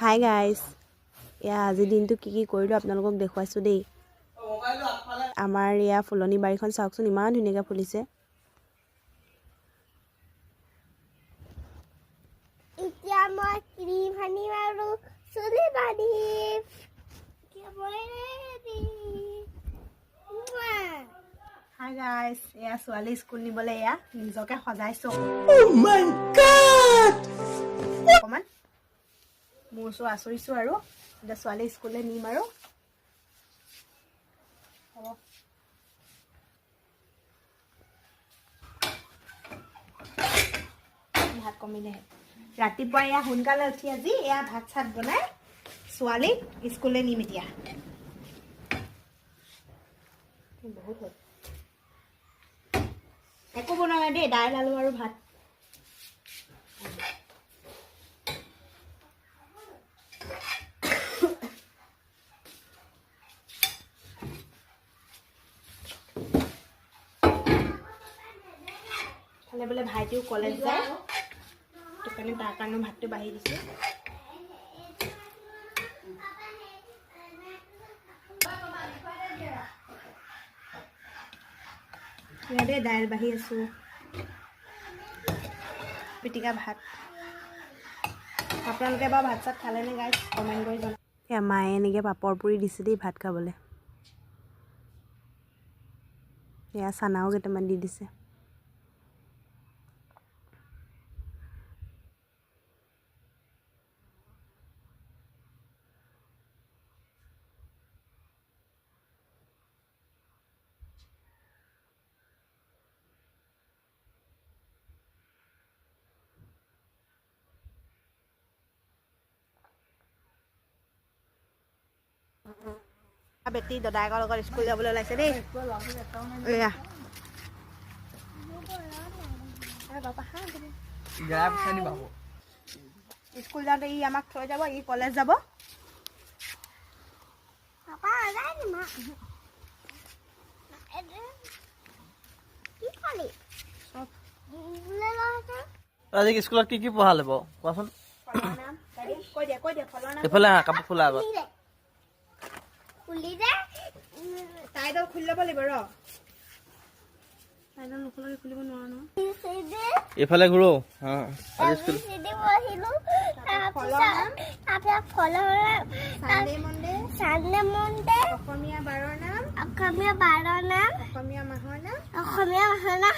Hi guys, এয়া আজিৰ দিনটো কি কৰিলোঁ আপোনালোকক দেখুৱাইছোঁ দেই। আমাৰ এয়া ফুলনি বাৰীখন চাওকচোন, ইমান ধুনীয়াকৈ ফুলিছে। এতিয়া মই ক্ৰীম সানিম আৰু চুলি বান্ধিম। হাই গাইজ, এয়া ছোৱালী স্কুল নিবলৈ এয়া নিজকে সজাইছোঁ। অকণমান মোৰ ওচৰ আচৰিছোঁ আৰু এতিয়া ছোৱালী স্কুললৈ নিম আৰু ভাত কমিলেহে। ৰাতিপুৱা এয়া সোনকালে উঠি আজি এয়া ভাত চাত বনাই ছোৱালীক স্কুললৈ নিম। এতিয়া বহুত হ'ল, একো বনোৱা নাই দেই, দাইল আলু আৰু ভাত। খালে বোলে ভাইটিও কলেজ যায়, সেইকাৰণে তাৰ কাৰণেও ভাতটো বাঢ়ি দিছোঁ। ইয়াতে দাইল বাঢ়ি আছোঁ, পিটিকা ভাত। আপোনালোকে বাৰু ভাত চাত খালেনে গাইজ, কমেণ্ট কৰি জনাব। এয়া মায়ে এনেকৈ পাপৰ পুৰি দিছে দেই ভাত খাবলৈ। এয়া চানাও কেইটামান দি দিছে। বেটি দদায়েকৰ লগত স্কুল যাবলৈ ওলাইছে দেই। এয়া স্কুল যাওঁতে ই আমাক থৈ যাব, ই কলেজ যাব। আজি স্কুলত কি পঢ়ালে বাৰু কোৱাচোন? এইফালে কাপোৰ খোলা আগত তাইডাল খুলি ল'ব লাগিব ৰ, তাইডাল নোখোলাকে খুলিব নোৱাৰো ন। এইফালে ঘূৰো। চানডে মনডে, অসমীয়া বাৰৰ নাম, অসমীয়া বাৰৰ নাম, অসমীয়া মাহৰ নাম, অসমীয়া মাহৰ নাম,